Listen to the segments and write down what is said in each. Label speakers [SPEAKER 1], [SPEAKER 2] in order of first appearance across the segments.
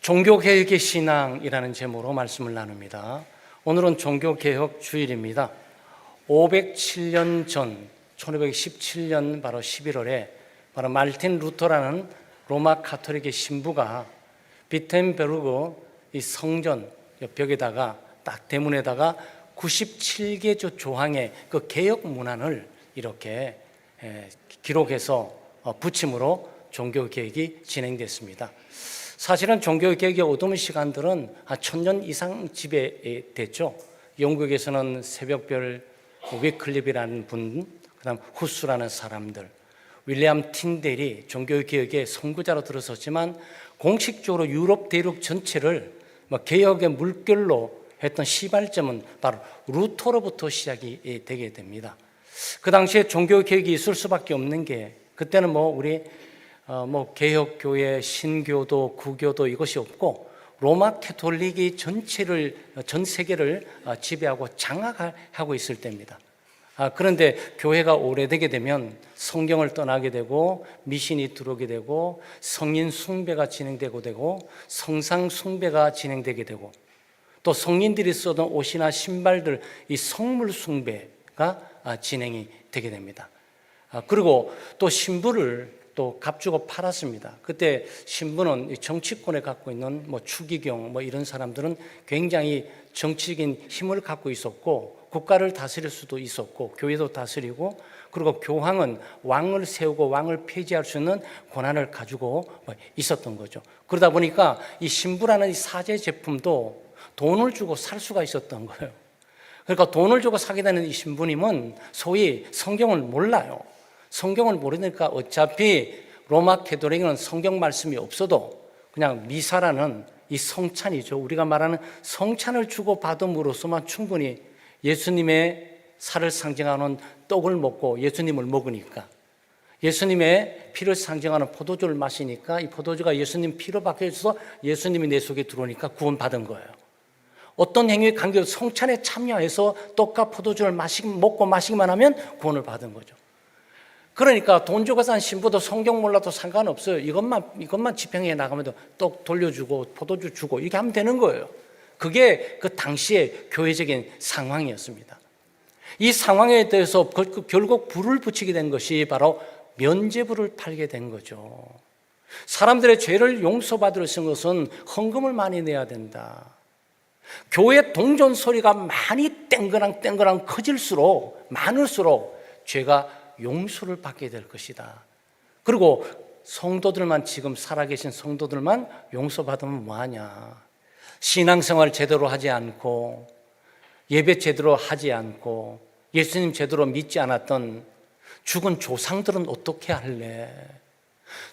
[SPEAKER 1] 종교개혁의 신앙이라는 제목으로 말씀을 나눕니다. 오늘은 종교개혁 주일입니다. 507년 전 1517년 바로 11월에 바로 마르틴 루터라는 로마 가톨릭의 신부가 비텐베르그 이 성전 벽에다가 딱 대문에다가 97개 조항의 그 개혁 문안을 이렇게 기록해서 붙임으로 종교개혁이 진행됐습니다. 사실은 종교개혁의 어두운 시간들은 1000년 이상 지배됐죠. 영국에서는 새벽별 위클립이라는 분, 그다음 후스라는 사람들, 윌리엄 틴델이 종교개혁의 선구자로 들어섰지만 공식적으로 유럽 대륙 전체를 개혁의 물결로 했던 시발점은 바로 루터로부터 시작이 되게 됩니다. 그 당시에 종교개혁이 있을 수밖에 없는 게, 그때는 우리 개혁교회, 신교도, 구교도 이것이 없고 로마 가톨릭이 전 세계를 지배하고 장악하고 있을 때입니다. 그런데 교회가 오래되게 되면 성경을 떠나게 되고 미신이 들어오게 되고 성인 숭배가 진행되고 성상 숭배가 진행되게 되고 또 성인들이 쓰던 옷이나 신발들, 이 성물 숭배가 진행이 되게 됩니다. 그리고 또 신부를 또 값주고 팔았습니다. 그때 신부는 정치권에 갖고 있는 추기경 이런 사람들은 굉장히 정치적인 힘을 갖고 있었고 국가를 다스릴 수도 있었고 교회도 다스리고, 그리고 교황은 왕을 세우고 왕을 폐지할 수 있는 권한을 가지고 있었던 거죠. 그러다 보니까 이 신부라는 이 사제 제품도 돈을 주고 살 수가 있었던 거예요. 그러니까 돈을 주고 사게 되는 이 신부님은 소위 성경을 몰라요. 성경을 모르니까 어차피 로마 가톨릭은 성경 말씀이 없어도 그냥 미사라는 이 성찬이죠. 우리가 말하는 성찬을 주고 받음으로써만 충분히 예수님의 살을 상징하는 떡을 먹고 예수님을 먹으니까, 예수님의 피를 상징하는 포도주를 마시니까 이 포도주가 예수님 피로 바뀌어서 예수님이 내 속에 들어오니까 구원받은 거예요. 어떤 행위에 관계없이 성찬에 참여해서 떡과 포도주를 먹고 마시기만 하면 구원을 받은 거죠. 그러니까 돈 주고 산 신부도 성경 몰라도 상관없어요. 이것만 집행해 나가면 떡 돌려주고 포도주 주고 이렇게 하면 되는 거예요. 그게 그 당시의 교회적인 상황이었습니다. 이 상황에 대해서 결국 불을 붙이게 된 것이 바로 면죄부를 팔게 된 거죠. 사람들의 죄를 용서받을 수 있는 것은 헌금을 많이 내야 된다. 교회 동전 소리가 많이 땡그랑 커질수록 많을수록 죄가 용서를 받게 될 것이다. 그리고 성도들만, 지금 살아계신 성도들만 용서받으면 뭐하냐. 신앙생활 제대로 하지 않고 예배 제대로 하지 않고 예수님 제대로 믿지 않았던 죽은 조상들은 어떻게 할래?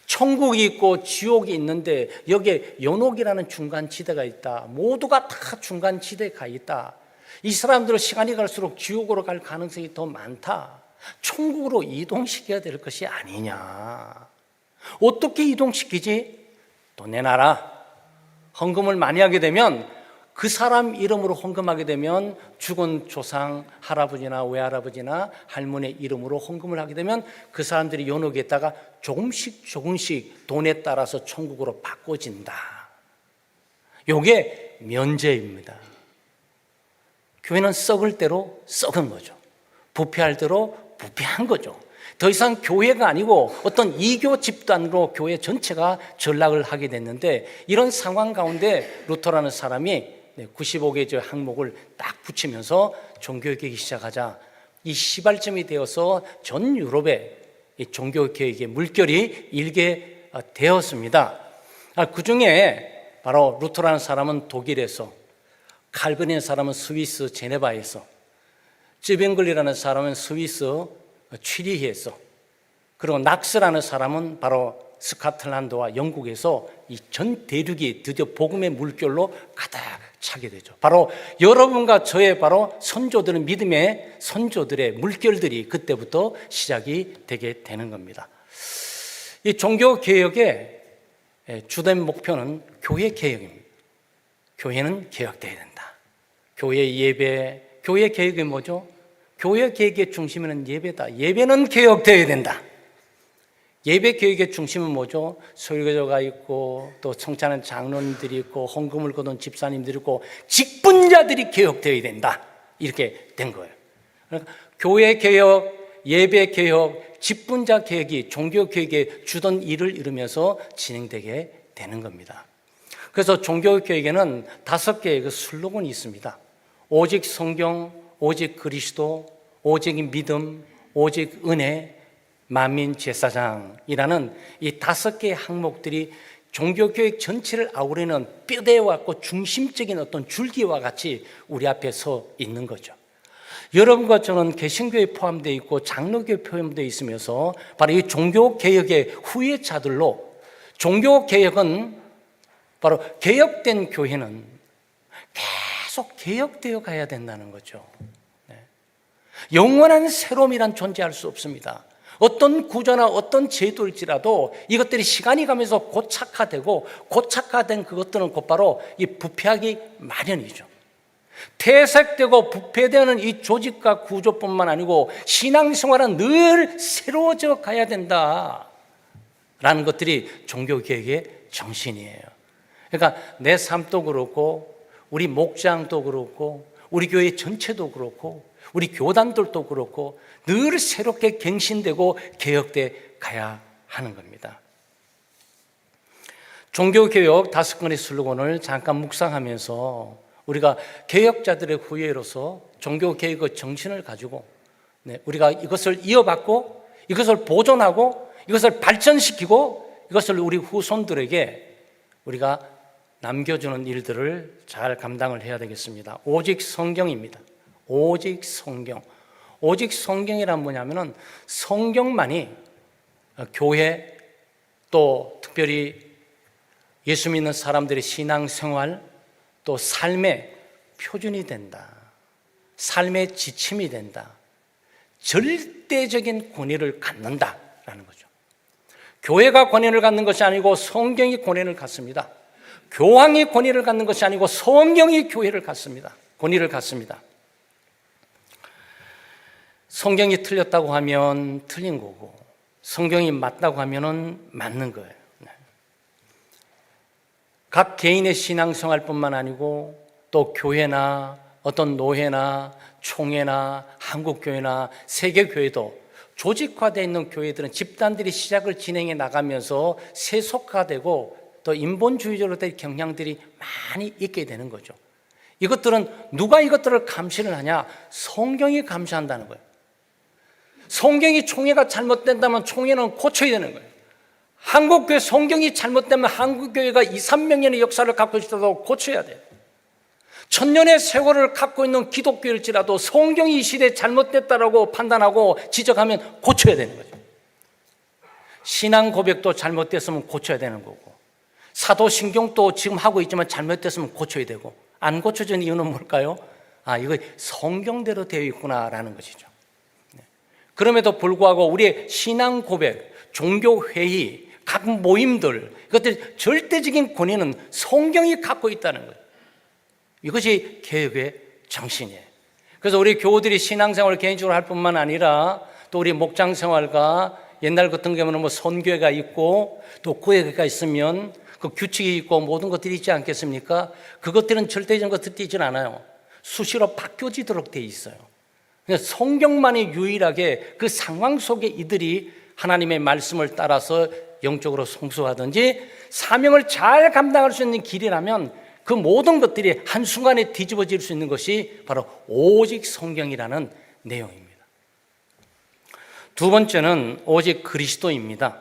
[SPEAKER 1] 천국이 있고 지옥이 있는데 여기에 연옥이라는 중간지대가 있다. 모두가 다 중간지대에 가 있다. 이 사람들은 시간이 갈수록 지옥으로 갈 가능성이 더 많다. 천국으로 이동시켜야 될 것이 아니냐. 어떻게 이동시키지? 또 내놔라. 헌금을 많이 하게 되면, 그 사람 이름으로 헌금하게 되면, 죽은 조상 할아버지나 외할아버지나 할머니 이름으로 헌금을 하게 되면 그 사람들이 연옥에다가 조금씩 돈에 따라서 천국으로 바꿔진다. 이게 면죄입니다. 교회는 썩을 대로 썩은 거죠. 부패할 대로 부패한 거죠. 더 이상 교회가 아니고 어떤 이교 집단으로 교회 전체가 전락을 하게 됐는데, 이런 상황 가운데 루터라는 사람이 95개의 항목을 딱 붙이면서 종교개혁이 시작하자 이 시발점이 되어서 전 유럽에 이 종교개혁의 물결이 일게 되었습니다. 그 중에 바로 루터라는 사람은 독일에서, 칼빈이라는 사람은 스위스 제네바에서, 쯔빙글이라는 사람은 스위스 취리히에서, 그리고 낙스라는 사람은 바로 스코틀랜드와 영국에서 이 전 대륙이 드디어 복음의 물결로 가득 차게 되죠. 바로 여러분과 저의 바로 선조들의 믿음의 선조들의 물결들이 그때부터 시작이 되게 되는 겁니다. 이 종교개혁의 주된 목표는 교회 개혁입니다. 교회는 개혁돼야 된다. 교회 예배, 교회 개혁이 뭐죠? 교회 개혁의 중심에는 예배다. 예배는 개혁되어야 된다. 예배 교육의 중심은 뭐죠? 설교자가 있고 또 청찬한 장로님들이 있고 헌금을 거둔 집사님들이 있고 직분자들이 개혁되어야 된다. 이렇게 된 거예요. 그러니까 교회 개혁, 예배 개혁, 직분자 개혁이 종교 개혁에 주던 일을 이루면서 진행되게 되는 겁니다. 그래서 종교 개혁에는 5개의 그 슬로건이 있습니다. 오직 성경, 오직 그리스도, 오직 믿음, 오직 은혜, 만민 제사장이라는 이 5개의 항목들이 종교교육 전체를 아우르는 뼈대와 같고 중심적인 어떤 줄기와 같이 우리 앞에 서 있는 거죠. 여러분과 저는 개신교에 포함되어 있고 장로교에 포함되어 있으면서 바로 이 종교개혁의 후예자들로, 종교개혁은 바로 개혁된 교회는 계속 개혁되어 가야 된다는 거죠. 영원한 새로움이란 존재할 수 없습니다. 어떤 구조나 어떤 제도일지라도 이것들이 시간이 가면서 고착화되고, 고착화된 그것들은 곧바로 이 부패하기 마련이죠. 퇴색되고 부패되는 이 조직과 구조뿐만 아니고 신앙생활은 늘 새로워져 가야 된다라는 것들이 종교개혁의 정신이에요. 그러니까 내 삶도 그렇고 우리 목장도 그렇고 우리 교회 전체도 그렇고 우리 교단들도 그렇고 늘 새롭게 갱신되고 개혁돼 가야 하는 겁니다. 종교개혁 5건의 슬로건을 잠깐 묵상하면서 우리가 개혁자들의 후예로서 종교개혁의 정신을 가지고 우리가 이것을 이어받고 이것을 보존하고 이것을 발전시키고 이것을 우리 후손들에게 우리가 남겨주는 일들을 잘 감당을 해야 되겠습니다. 오직 성경입니다. 오직 성경. 오직 성경이란 뭐냐면은 성경만이 교회 또 특별히 예수 믿는 사람들의 신앙생활 또 삶의 표준이 된다. 삶의 지침이 된다. 절대적인 권위를 갖는다라는 거죠. 교회가 권위를 갖는 것이 아니고 성경이 권위를 갖습니다. 교황이 권위를 갖는 것이 아니고 성경이 교회를 갖습니다. 권위를 갖습니다. 성경이 틀렸다고 하면 틀린 거고 성경이 맞다고 하면은 맞는 거예요. 각 개인의 신앙생활뿐만 아니고 또 교회나 어떤 노회나 총회나 한국교회나 세계교회도 조직화되어 있는 교회들은 집단들이 시작을 진행해 나가면서 세속화되고 또 인본주의적으로 된 경향들이 많이 있게 되는 거죠. 이것들은 누가 이것들을 감시를 하냐? 성경이 감시한다는 거예요. 성경이 총회가 잘못된다면 총회는 고쳐야 되는 거예요. 한국교회 성경이 잘못되면 한국교회가 2, 300년의 역사를 갖고 있어도 고쳐야 돼요. 1000년의 세월을 갖고 있는 기독교일지라도 성경이 이 시대에 잘못됐다라고 판단하고 지적하면 고쳐야 되는 거죠. 신앙 고백도 잘못됐으면 고쳐야 되는 거고 사도신경도 지금 하고 있지만 잘못됐으면 고쳐야 되고 안 고쳐진 이유는 뭘까요? 이거 성경대로 되어 있구나라는 것이죠. 그럼에도 불구하고 우리의 신앙 고백, 종교회의, 각 모임들 이것들 절대적인 권위는 성경이 갖고 있다는 거예요. 이것이 개혁의 정신이에요. 그래서 우리 교우들이 신앙생활을 개인적으로 할 뿐만 아니라 또 우리 목장생활과 옛날 같은 경우는 선교회가 있고 또 구회가 있으면 그 규칙이 있고 모든 것들이 있지 않겠습니까? 그것들은 절대적인 것들이 있지는 않아요. 수시로 바뀌어지도록 돼 있어요. 그러니까 성경만이 유일하게 그 상황 속에 이들이 하나님의 말씀을 따라서 영적으로 성숙하든지 사명을 잘 감당할 수 있는 길이라면 그 모든 것들이 한순간에 뒤집어질 수 있는 것이 바로 오직 성경이라는 내용입니다. 두 번째는 오직 그리스도입니다.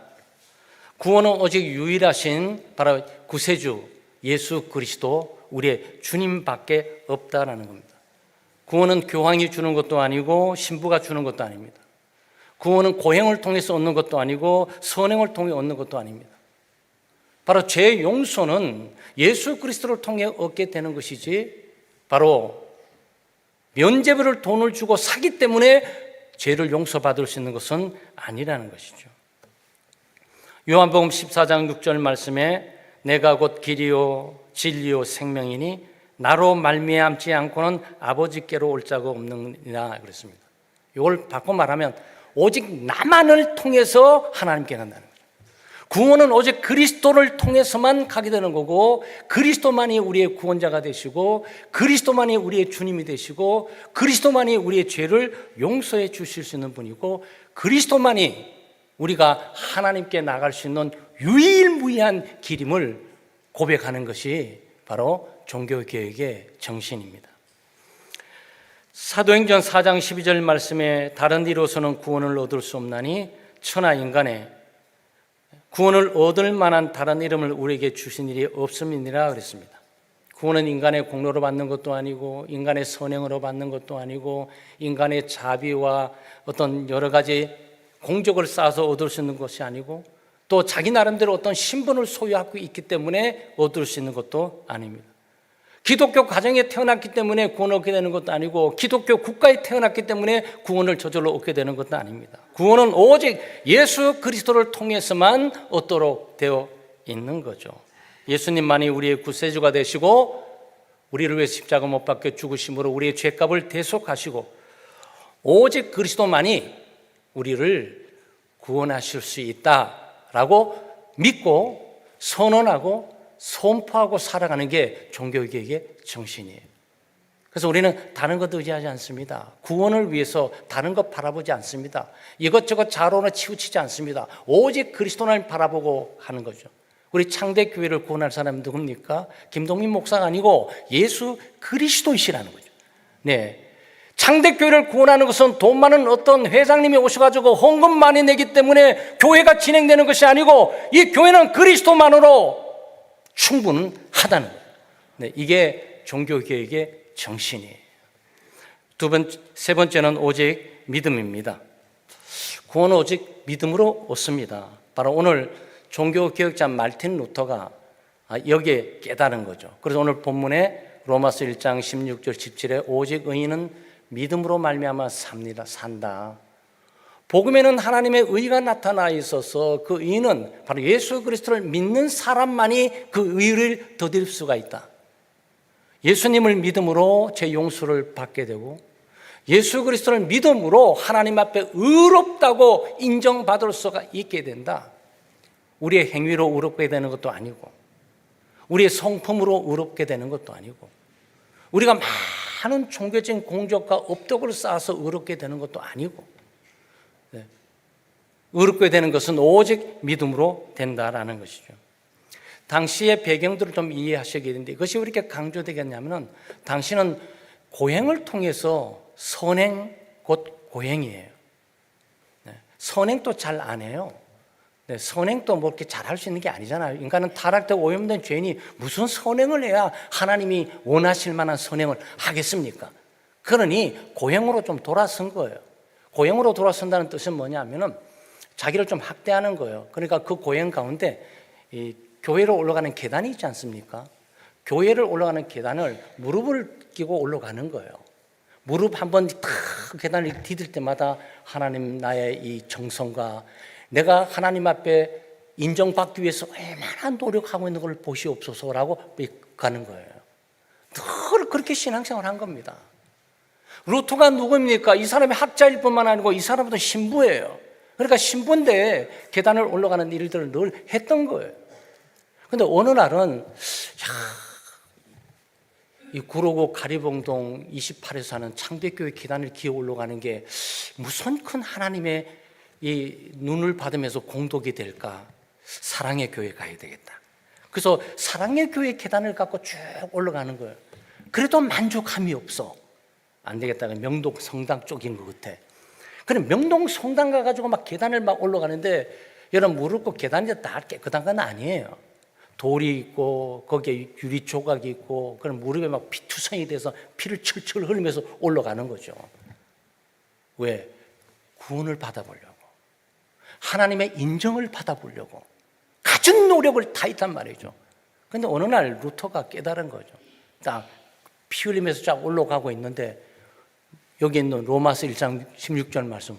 [SPEAKER 1] 구원은 오직 유일하신 바로 구세주 예수 그리스도 우리의 주님밖에 없다라는 겁니다. 구원은 교황이 주는 것도 아니고 신부가 주는 것도 아닙니다. 구원은 고행을 통해서 얻는 것도 아니고 선행을 통해 얻는 것도 아닙니다. 바로 죄 용서는 예수 그리스도를 통해 얻게 되는 것이지 바로 면죄부를 돈을 주고 사기 때문에 죄를 용서받을 수 있는 것은 아니라는 것이죠. 요한복음 14장 6절 말씀에 내가 곧 길이요 진리요 생명이니 나로 말미암지 않고는 아버지께로 올 자가 없느니라 그랬습니다. 이걸 바꿔 말하면 오직 나만을 통해서 하나님께 간다는 거죠. 구원은 오직 그리스도를 통해서만 가게 되는 거고, 그리스도만이 우리의 구원자가 되시고, 그리스도만이 우리의 주님이 되시고, 그리스도만이 우리의 죄를 용서해 주실 수 있는 분이고, 그리스도만이 우리가 하나님께 나갈 수 있는 유일무이한 길임을 고백하는 것이 바로 종교개혁의 정신입니다. 사도행전 4장 12절 말씀에 다른 이로서는 구원을 얻을 수 없나니 천하 인간의 구원을 얻을 만한 다른 이름을 우리에게 주신 일이 없음이니라 그랬습니다. 구원은 인간의 공로로 받는 것도 아니고, 인간의 선행으로 받는 것도 아니고, 인간의 자비와 어떤 여러 가지 공적을 쌓아서 얻을 수 있는 것이 아니고, 또 자기 나름대로 어떤 신분을 소유하고 있기 때문에 얻을 수 있는 것도 아닙니다. 기독교 가정에 태어났기 때문에 구원을 얻게 되는 것도 아니고, 기독교 국가에 태어났기 때문에 구원을 저절로 얻게 되는 것도 아닙니다. 구원은 오직 예수 그리스도를 통해서만 얻도록 되어 있는 거죠. 예수님만이 우리의 구세주가 되시고, 우리를 위해 십자가 못 박혀 죽으심으로 우리의 죄값을 대속하시고, 오직 그리스도만이 우리를 구원하실 수 있다라고 믿고 선언하고 선포하고 살아가는 게 종교개혁의 정신이에요. 그래서 우리는 다른 것도 의지하지 않습니다. 구원을 위해서 다른 것 바라보지 않습니다. 이것저것 자로는 치우치지 않습니다. 오직 그리스도를 바라보고 하는 거죠. 우리 창대교회를 구원할 사람은 누굽니까? 김동민 목사가 아니고 예수 그리스도이시라는 거죠. 네. 창대교회를 구원하는 것은 돈 많은 어떤 회장님이 오셔가지고 헌금 많이 내기 때문에 교회가 진행되는 것이 아니고, 이 교회는 그리스도만으로 충분하다는 거예요. 네, 이게 종교개혁의 정신이에요. 세 번째는 오직 믿음입니다. 구원은 오직 믿음으로 얻습니다. 바로 오늘 종교개혁자 마르틴 루터가 여기에 깨달은 거죠. 그래서 오늘 본문에 로마서 1장 16절 17에 오직 의인은 믿음으로 말미암아 산다. 복음에는 하나님의 의가 나타나 있어서 그 의는 바로 예수 그리스도를 믿는 사람만이 그 의를 더딜 수가 있다. 예수님을 믿음으로 제 용서를 받게 되고, 예수 그리스도를 믿음으로 하나님 앞에 의롭다고 인정받을 수가 있게 된다. 우리의 행위로 의롭게 되는 것도 아니고, 우리의 성품으로 의롭게 되는 것도 아니고, 우리가 많은 종교적인 공적과 업덕을 쌓아서 의롭게 되는 것도 아니고, 의롭게 되는 것은 오직 믿음으로 된다라는 것이죠. 당시의 배경들을 좀 이해하셔야 되는데, 이것이 왜 이렇게 강조되겠냐면, 당시는 고행을 통해서 선행 곧 고행이에요. 선행도 잘 안 해요. 선행도 뭐 이렇게 잘할 수 있는 게 아니잖아요. 인간은 타락되고 오염된 죄인이 무슨 선행을 해야 하나님이 원하실 만한 선행을 하겠습니까? 그러니 고행으로 좀 돌아선 거예요. 고행으로 돌아선다는 뜻은 뭐냐면은 자기를 좀 학대하는 거예요. 그러니까 그 고행 가운데 이 교회로 올라가는 계단이 있지 않습니까? 교회를 올라가는 계단을 무릎을 끼고 올라가는 거예요. 무릎 한번 그 계단을 디딜 때마다 하나님, 나의 이 정성과 내가 하나님 앞에 인정받기 위해서 얼마나 노력하고 있는 걸 보시옵소서라고 가는 거예요. 늘 그렇게 신앙생활을 한 겁니다. 루터가 누구입니까? 이 사람이 학자일 뿐만 아니고 이 사람도 신부예요. 그러니까 신부인데 계단을 올라가는 일들을 늘 했던 거예요. 근데 어느 날은 이 구로구 가리봉동 28에 사는 창대교회 계단을 기어 올라가는 게 무슨 큰 하나님의 이 눈을 받으면서 공덕이 될까? 사랑의 교회 가야 되겠다. 그래서 사랑의 교회 계단을 갖고 쭉 올라가는 거예요. 그래도 만족함이 없어. 안 되겠다. 명동 성당 쪽인 것 같아. 그럼 명동 성당 가가지고 막 계단을 막 올라가는데, 여러분 무릎 꿇고 계단이 다 깨끗한 건 아니에요. 돌이 있고 거기에 유리 조각이 있고, 그럼 무릎에 막 피투성이 돼서 피를 철철 흘리면서 올라가는 거죠. 왜? 구원을 받아보려고, 하나님의 인정을 받아보려고 갖은 노력을 다했단 말이죠. 그런데 어느 날 루터가 깨달은 거죠. 딱 피 흘리면서 쫙 올라가고 있는데, 여기 있는 로마서 1장 16절 말씀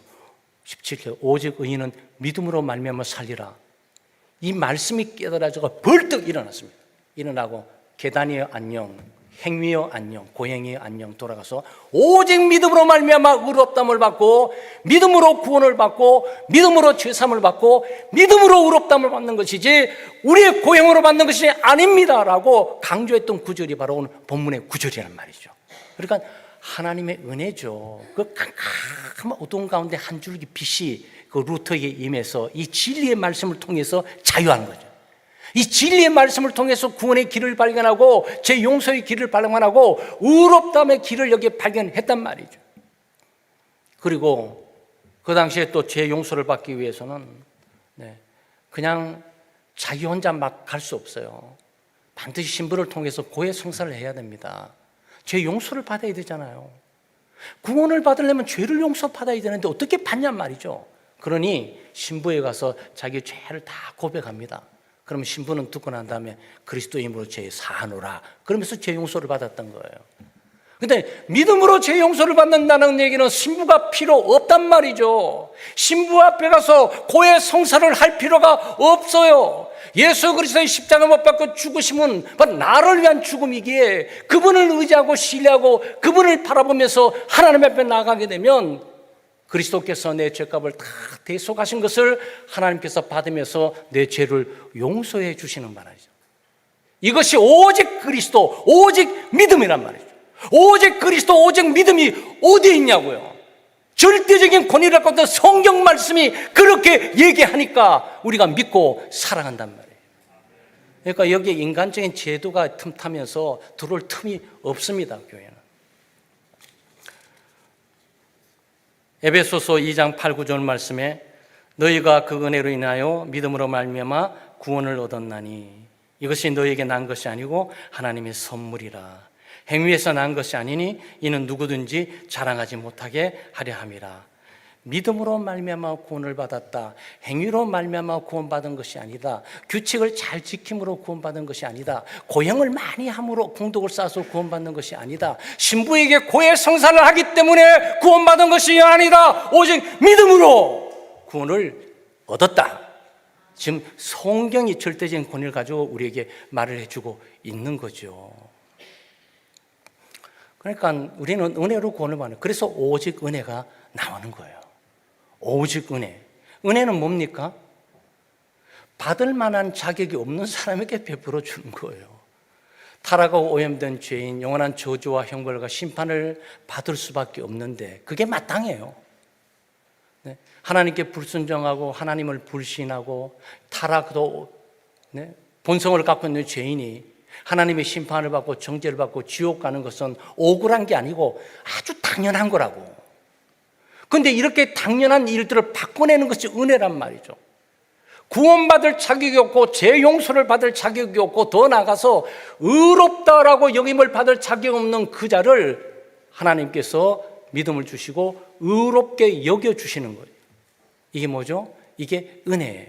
[SPEAKER 1] 17절, 오직 의인은 믿음으로 말미암아 살리라. 이 말씀이 깨달아져서 벌떡 일어났습니다. 일어나고 계단이에요, 안녕. 행위여 안녕, 고행이여 안녕 돌아가서 오직 믿음으로 말미암아 의롭다함을 받고 믿음으로 구원을 받고 믿음으로 죄사함을 받고 믿음으로 의롭다함을 받는 것이지 우리의 고행으로 받는 것이 아닙니다라고 강조했던 구절이 바로 오늘 본문의 구절이란 말이죠. 그러니까 하나님의 은혜죠. 그 깜깜한 어두운 가운데 한 줄기 빛이 그 루터에게 임해서 이 진리의 말씀을 통해서 자유하는 거죠. 이 진리의 말씀을 통해서 구원의 길을 발견하고 제 용서의 길을 발견하고 의롭다함의 길을 여기에 발견했단 말이죠. 그리고 그 당시에 또 제 용서를 받기 위해서는 그냥 자기 혼자 막 갈 수 없어요. 반드시 신부를 통해서 고해 성사를 해야 됩니다. 죄 용서를 받아야 되잖아요. 구원을 받으려면 죄를 용서받아야 되는데 어떻게 받냔 말이죠. 그러니 신부에 가서 자기 죄를 다 고백합니다. 그러면 신부는 듣고 난 다음에 그리스도의 이름으로 죄 사하노라 그러면서 죄 용서를 받았던 거예요. 근데 믿음으로 죄 용서를 받는다는 얘기는 신부가 필요 없단 말이죠. 신부 앞에 가서 고해 성사를 할 필요가 없어요. 예수 그리스도의 십자가 못 박고 죽으심은 바로 나를 위한 죽음이기에 그분을 의지하고 신뢰하고 그분을 바라보면서 하나님 앞에 나아가게 되면 그리스도께서 내 죄값을 다 대속하신 것을 하나님께서 받으면서 내 죄를 용서해 주시는 말이죠. 이것이 오직 그리스도, 오직 믿음이란 말이죠. 오직 그리스도, 오직 믿음이 어디에 있냐고요. 절대적인 권위를 갖고 있는 성경 말씀이 그렇게 얘기하니까 우리가 믿고 살아간단 말이에요. 그러니까 여기에 인간적인 제도가 틈타면서 들어올 틈이 없습니다. 교회는. 에베소서 2장 8, 9절 말씀에 너희가 그 은혜로 인하여 믿음으로 말미암아 구원을 얻었나니 이것이 너희에게 난 것이 아니고 하나님의 선물이라. 행위에서 난 것이 아니니 이는 누구든지 자랑하지 못하게 하려 함이라. 믿음으로 말미암아 구원을 받았다. 행위로 말미암아 구원받은 것이 아니다. 규칙을 잘 지킴으로 구원받은 것이 아니다. 고행을 많이 함으로 공덕을 쌓아서 구원받는 것이 아니다. 신부에게 고해 성사를 하기 때문에 구원받은 것이 아니다. 오직 믿음으로 구원을 얻었다. 지금 성경이 절대적인 권위를 가지고 우리에게 말을 해주고 있는 거죠. 그러니까 우리는 은혜로 구원을 받는, 그래서 오직 은혜가 나오는 거예요. 오직 은혜. 은혜는 뭡니까? 받을 만한 자격이 없는 사람에게 베풀어 주는 거예요. 타락하고 오염된 죄인, 영원한 저주와 형벌과 심판을 받을 수밖에 없는데 그게 마땅해요. 하나님께 불순종하고 하나님을 불신하고 타락도 본성을 갖고 있는 죄인이 하나님의 심판을 받고 정죄를 받고 지옥 가는 것은 억울한 게 아니고 아주 당연한 거라고. 그런데 이렇게 당연한 일들을 바꿔내는 것이 은혜란 말이죠. 구원받을 자격이 없고 죄 용서를 받을 자격이 없고 더 나아가서 의롭다라고 여김을 받을 자격 없는 그 자를 하나님께서 믿음을 주시고 의롭게 여겨주시는 거예요. 이게 뭐죠? 이게 은혜예요.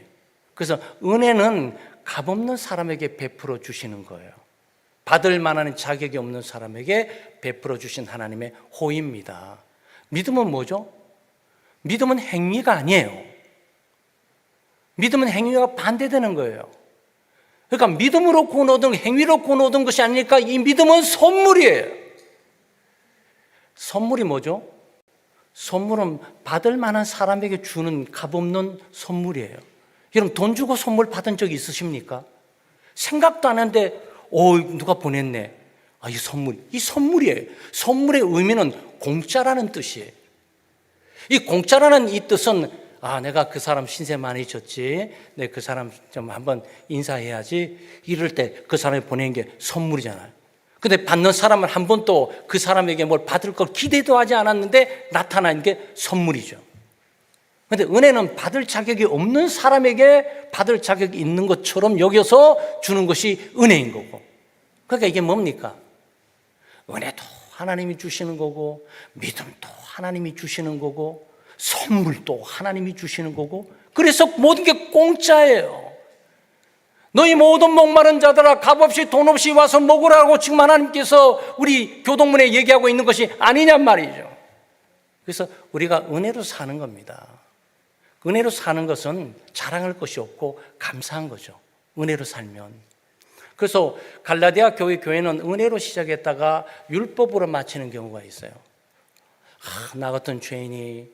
[SPEAKER 1] 그래서 은혜는 값없는 사람에게 베풀어 주시는 거예요. 받을 만한 자격이 없는 사람에게 베풀어 주신 하나님의 호의입니다. 믿음은 뭐죠? 믿음은 행위가 아니에요. 믿음은 행위와 반대되는 거예요. 그러니까 믿음으로 구원 얻은, 행위로 구원 얻은 것이 아니니까 이 믿음은 선물이에요. 선물이 뭐죠? 선물은 받을 만한 사람에게 주는 값없는 선물이에요. 여러분 돈 주고 선물 받은 적이 있으십니까? 생각도 안 하는데 누가 보냈네. 이 선물이에요. 선물의 의미는 공짜라는 뜻이에요. 이 공짜라는 이 뜻은 내가 그 사람 신세 많이 졌지, 그 사람 좀 한번 인사해야지 이럴 때 그 사람이 보낸 게 선물이잖아요. 근데 받는 사람은 한 번도 그 사람에게 뭘 받을 걸 기대도 하지 않았는데 나타난 게 선물이죠. 그런데 은혜는 받을 자격이 없는 사람에게 받을 자격이 있는 것처럼 여겨서 주는 것이 은혜인 거고. 그러니까 이게 뭡니까? 은혜도 하나님이 주시는 거고, 믿음도 하나님이 주시는 거고, 선물도 하나님이 주시는 거고, 그래서 모든 게 공짜예요. 너희 모든 목마른 자들아 값없이 돈 없이 와서 먹으라고 지금 하나님께서 우리 교동문에 얘기하고 있는 것이 아니냔 말이죠. 그래서 우리가 은혜로 사는 겁니다. 은혜로 사는 것은 자랑할 것이 없고 감사한 거죠. 은혜로 살면. 그래서 갈라디아 교회는 은혜로 시작했다가 율법으로 마치는 경우가 있어요. 나 같은 죄인이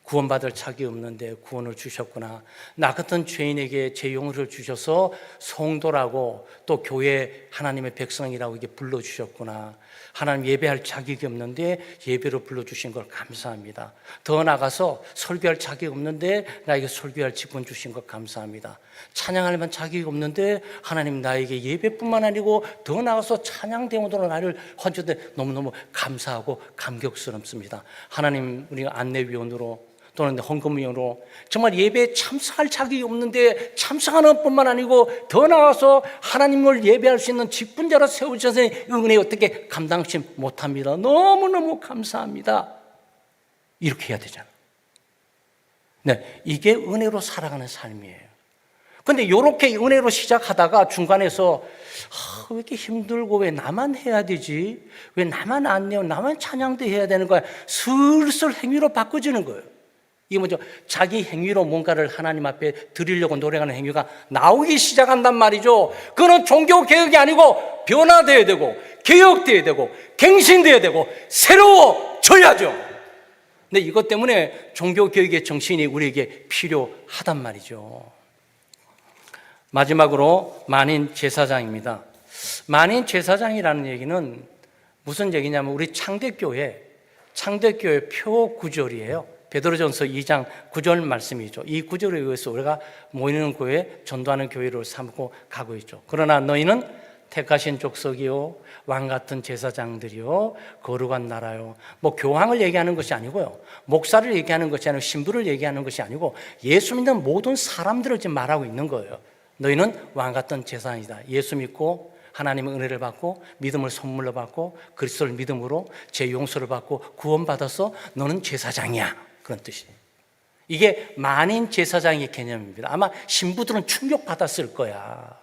[SPEAKER 1] 구원받을 자격이 없는데 구원을 주셨구나. 나 같은 죄인에게 제 용서를 주셔서 성도라고 또 교회 하나님의 백성이라고 이게 불러주셨구나. 하나님 예배할 자격이 없는데 예배로 불러주신 걸 감사합니다. 더 나아가서 설교할 자격이 없는데 나에게 설교할 직분 주신 것 감사합니다. 찬양할 만 자격이 없는데 하나님 나에게 예배뿐만 아니고 더 나아가서 찬양대원으로 나를 헌주되 너무너무 감사하고 감격스럽습니다. 하나님 우리가 안내위원으로 또는 헌금위원으로 정말 예배에 참석할 자격이 없는데 참석하는 뿐만 아니고 더 나아가서 하나님을 예배할 수 있는 직분자로 세워주셔서 은혜 어떻게 감당치 못합니다. 너무너무 감사합니다. 이렇게 해야 되잖아. 네, 이게 은혜로 살아가는 삶이에요. 근데 이렇게 은혜로 시작하다가 중간에서 왜 이렇게 힘들고 왜 나만 해야 되지? 왜 나만 안 해요? 나만 찬양도 해야 되는 거야? 슬슬 행위로 바꿔지는 거예요. 이게 뭐죠? 자기 행위로 뭔가를 하나님 앞에 드리려고 노력하는 행위가 나오기 시작한단 말이죠. 그건 종교개혁이 아니고 변화되어야 되고 개혁되어야 되고 갱신되어야 되고 새로워져야죠. 근데 이것 때문에 종교개혁의 정신이 우리에게 필요하단 말이죠. 마지막으로 만인 제사장입니다. 만인 제사장이라는 얘기는 무슨 얘기냐면 우리 창대교회 표 구절이에요. 베드로전서 2장 9절 말씀이죠. 이 구절에 의해서 우리가 모이는 교회, 전도하는 교회로 삼고 가고 있죠. 그러나 너희는 택하신 족속이요 왕같은 제사장들이요 거룩한 나라요. 뭐 교황을 얘기하는 것이 아니고요, 목사를 얘기하는 것이 아니고 신부를 얘기하는 것이 아니고 예수 믿는 모든 사람들을 지금 말하고 있는 거예요. 너희는 왕같은 제사장이다. 예수 믿고 하나님의 은혜를 받고 믿음을 선물로 받고 그리스도를 믿음으로 제 용서를 받고 구원받아서 너는 제사장이야. 그런 뜻이에요. 이게 만인 제사장의 개념입니다. 아마 신부들은 충격받았을 거야.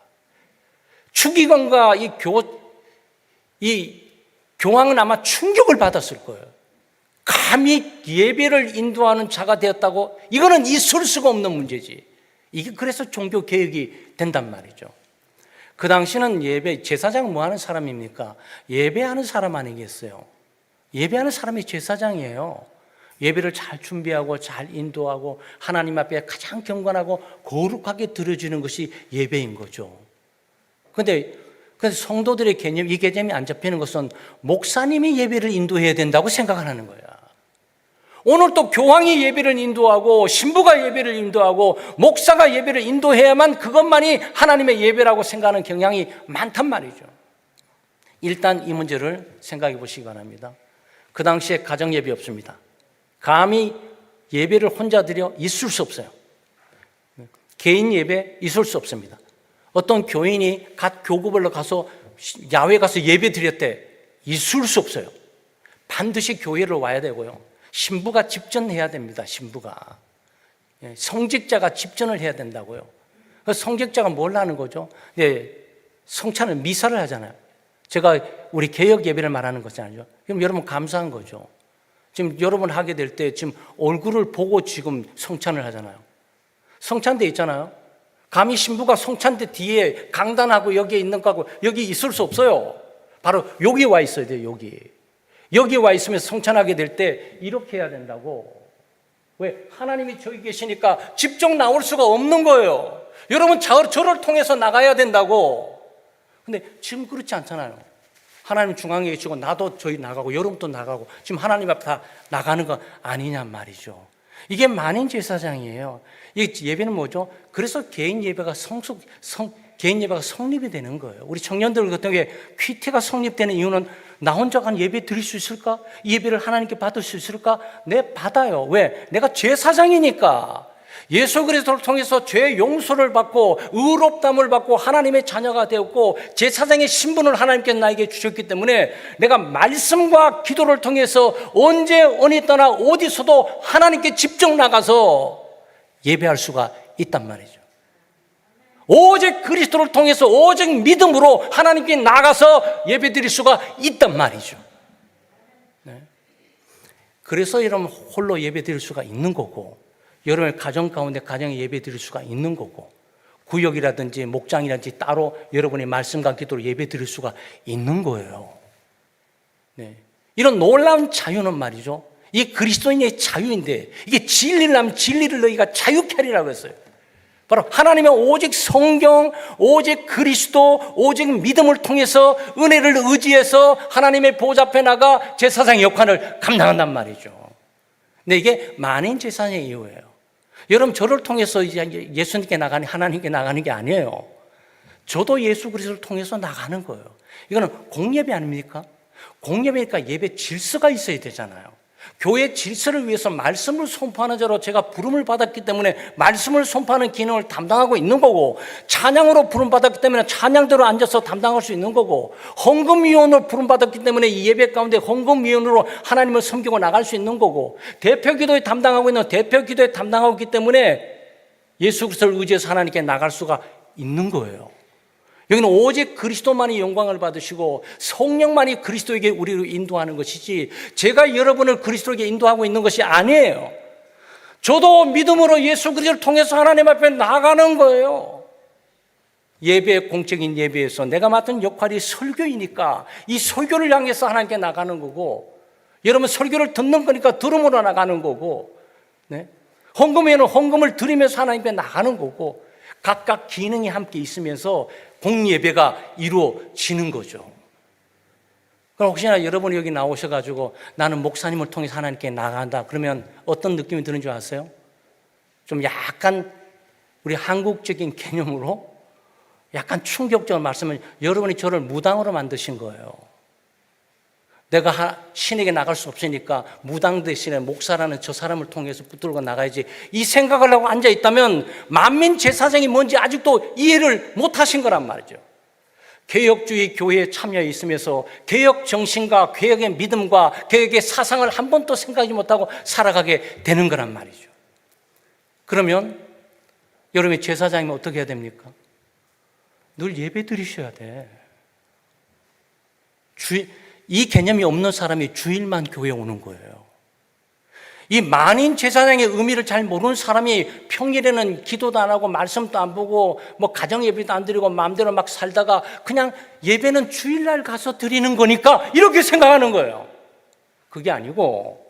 [SPEAKER 1] 추기관과 이 교황은 아마 충격을 받았을 거예요. 감히 예배를 인도하는 자가 되었다고? 이거는 있을 수가 없는 문제지. 이게 그래서 종교 개혁이 된단 말이죠. 그 당시는 제사장 뭐 하는 사람입니까? 예배하는 사람 아니겠어요? 예배하는 사람이 제사장이에요. 예배를 잘 준비하고 잘 인도하고 하나님 앞에 가장 경건하고 거룩하게 드려지는 것이 예배인 거죠. 그런데 성도들의 개념, 이 개념이 안 잡히는 것은 목사님이 예배를 인도해야 된다고 생각을 하는 거야. 오늘 또 교황이 예배를 인도하고 신부가 예배를 인도하고 목사가 예배를 인도해야만 그것만이 하나님의 예배라고 생각하는 경향이 많단 말이죠. 일단 이 문제를 생각해 보시기 바랍니다. 그 당시에 가정 예배 없습니다. 감히 예배를 혼자 드려 있을 수 없어요. 개인 예배 있을 수 없습니다. 어떤 교인이 각 교구별로 가서 야외 가서 예배 드렸대, 있을 수 없어요. 반드시 교회를 와야 되고요. 신부가 집전해야 됩니다. 신부가 성직자가 집전을 해야 된다고요. 성직자가 뭘 하는 거죠? 성찬을 미사를 하잖아요. 제가 우리 개혁 예배를 말하는 것이 아니죠. 그럼 여러분 감사한 거죠. 지금 여러분 하게 될 때 지금 얼굴을 보고 지금 성찬을 하잖아요. 성찬대 있잖아요. 감히 신부가 성찬대 뒤에 강단하고 여기에 있는 거하고 여기 있을 수 없어요. 바로 여기 와 있어야 돼요. 여기 와 있으면 성찬하게 될 때 이렇게 해야 된다고. 왜? 하나님이 저기 계시니까 직접 나올 수가 없는 거예요. 여러분 저를 통해서 나가야 된다고. 근데 지금 그렇지 않잖아요. 하나님 중앙에 계시고 나도 저희 나가고 여러분도 나가고 지금 하나님 앞에 다 나가는 거 아니냔 말이죠. 이게 만인 제사장이에요. 이 예배는 뭐죠? 그래서 개인 예배가 성립이 되는 거예요. 우리 청년들 같은 경우에 퀴티가 성립되는 이유는 나 혼자 간 예배 드릴 수 있을까? 이 예배를 하나님께 받을 수 있을까? 네, 받아요. 왜? 내가 제사장이니까. 예수 그리스도를 통해서 죄 용서를 받고 의롭다함을 받고 하나님의 자녀가 되었고 제사장의 신분을 하나님께 나에게 주셨기 때문에 내가 말씀과 기도를 통해서 언제 어디 떠나 어디서도 하나님께 직접 나가서 예배할 수가 있단 말이죠. 오직 그리스도를 통해서 오직 믿음으로 하나님께 나가서 예배드릴 수가 있단 말이죠. 네. 그래서 여러분 홀로 예배드릴 수가 있는 거고 여러분의 가정 가운데 가정에 예배 드릴 수가 있는 거고 구역이라든지 목장이라든지 따로 여러분의 말씀과 기도로 예배 드릴 수가 있는 거예요. 네. 이런 놀라운 자유는 말이죠, 이 그리스도인의 자유인데, 이게 진리를 하면 진리를 너희가 자유케 하리라고 했어요. 바로 하나님의 오직 성경, 오직 그리스도, 오직 믿음을 통해서 은혜를 의지해서 하나님의 보좌 앞에 나가 제사장의 역할을 감당한단 말이죠. 근데 이게 만인 제사장의 이유예요. 여러분, 저를 통해서 이제 예수님께 나가는, 하나님께 나가는 게 아니에요. 저도 예수 그리스도를 통해서 나가는 거예요. 이거는 공예배 아닙니까? 공예배니까 예배 질서가 있어야 되잖아요. 교회 질서를 위해서 말씀을 선포하는 자로 제가 부름을 받았기 때문에 말씀을 선포하는 기능을 담당하고 있는 거고, 찬양으로 부름받았기 때문에 찬양대로 앉아서 담당할 수 있는 거고, 헌금위원으로 부름받았기 때문에 이 예배 가운데 헌금위원으로 하나님을 섬기고 나갈 수 있는 거고, 대표기도에 담당하고 있는 대표기도에 담당하고 있기 때문에 예수 그리스도를 의지해서 하나님께 나갈 수가 있는 거예요. 여기는 오직 그리스도만이 영광을 받으시고 성령만이 그리스도에게 우리를 인도하는 것이지, 제가 여러분을 그리스도에게 인도하고 있는 것이 아니에요. 저도 믿음으로 예수 그리스도를 통해서 하나님 앞에 나가는 거예요. 예배, 공적인 예배에서 내가 맡은 역할이 설교이니까 이 설교를 향해서 하나님께 나가는 거고, 여러분 설교를 듣는 거니까 들음으로 나가는 거고, 네? 헌금에는 헌금을 드리면서 하나님께 나가는 거고, 각각 기능이 함께 있으면서 공예배가 이루어지는 거죠. 그럼 혹시나 여러분이 여기 나오셔가지고 나는 목사님을 통해서 하나님께 나간다 그러면 어떤 느낌이 드는 줄 아세요? 좀 약간 우리 한국적인 개념으로 약간 충격적인 말씀을, 여러분이 저를 무당으로 만드신 거예요. 내가 신에게 나갈 수 없으니까 무당 대신에 목사라는 저 사람을 통해서 붙들고 나가야지, 이 생각을 하고 앉아있다면 만민 제사장이 뭔지 아직도 이해를 못하신 거란 말이죠. 개혁주의 교회에 참여해 있으면서 개혁 정신과 개혁의 믿음과 개혁의 사상을 한 번도 생각하지 못하고 살아가게 되는 거란 말이죠. 그러면 여러분이 제사장이면 어떻게 해야 됩니까? 늘 예배 드리셔야 돼. 이 개념이 없는 사람이 주일만 교회에 오는 거예요. 이 만인 제사장의 의미를 잘 모르는 사람이 평일에는 기도도 안 하고 말씀도 안 보고 뭐 가정 예배도 안 드리고 마음대로 막 살다가 그냥 예배는 주일날 가서 드리는 거니까 이렇게 생각하는 거예요. 그게 아니고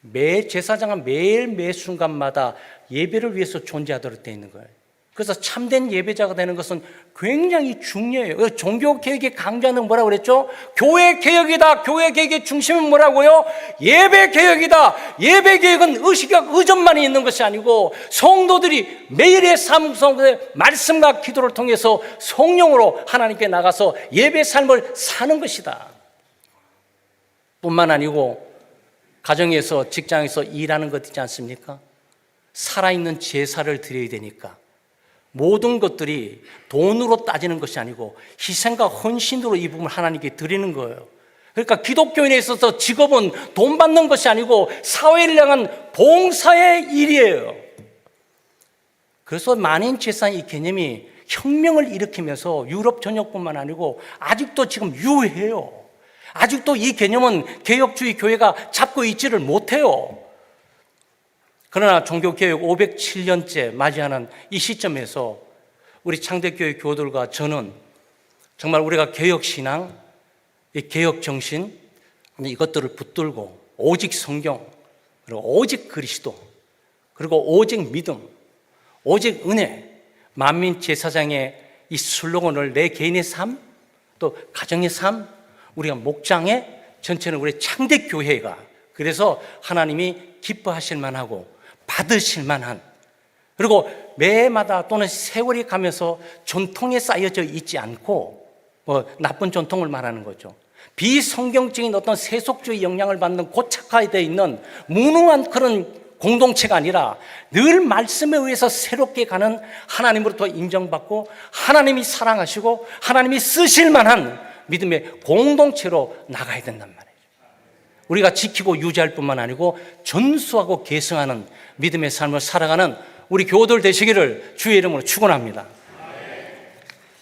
[SPEAKER 1] 매 제사장은 매일 매 순간마다 예배를 위해서 존재하도록 되어 있는 거예요. 그래서 참된 예배자가 되는 것은 굉장히 중요해요. 종교개혁의 강조하는 뭐라고 그랬죠? 교회개혁이다. 교회개혁의 중심은 뭐라고요? 예배개혁이다. 예배개혁은 의식과 의존만이 있는 것이 아니고 성도들이 매일의 삶 속에 말씀과 기도를 통해서 성령으로 하나님께 나가서 예배 삶을 사는 것이다. 뿐만 아니고 가정에서, 직장에서 일하는 것 있지 않습니까? 살아있는 제사를 드려야 되니까 모든 것들이 돈으로 따지는 것이 아니고 희생과 헌신으로 이 부분을 하나님께 드리는 거예요. 그러니까 기독교인에 있어서 직업은 돈 받는 것이 아니고 사회를 향한 봉사의 일이에요. 그래서 만인 제사장 이 개념이 혁명을 일으키면서 유럽 전역뿐만 아니고 아직도 지금 유효해요. 아직도 이 개념은 개혁주의 교회가 잡고 있지를 못해요. 그러나 종교개혁 507년째 맞이하는 이 시점에서 우리 창대교회 교우들과 저는 정말 우리가 개혁신앙, 이 개혁정신, 이것들을 붙들고 오직 성경, 그리고 오직 그리스도, 그리고 오직 믿음, 오직 은혜, 만민 제사장의 이 슬로건을 내 개인의 삶, 또 가정의 삶, 우리가 목장의 전체는 우리 창대교회가, 그래서 하나님이 기뻐하실 만하고 받으실 만한, 그리고 매해마다 또는 세월이 가면서 전통에 쌓여져 있지 않고 나쁜 전통을 말하는 거죠. 비성경적인 어떤 세속주의 영향을 받는 고착화되어 있는 무능한 그런 공동체가 아니라 늘 말씀에 의해서 새롭게 가는, 하나님으로부터 인정받고 하나님이 사랑하시고 하나님이 쓰실 만한 믿음의 공동체로 나가야 된단 말이에요. 우리가 지키고 유지할 뿐만 아니고 전수하고 계승하는 믿음의 삶을 살아가는 우리 교우들 되시기를 주의 이름으로 축원합니다.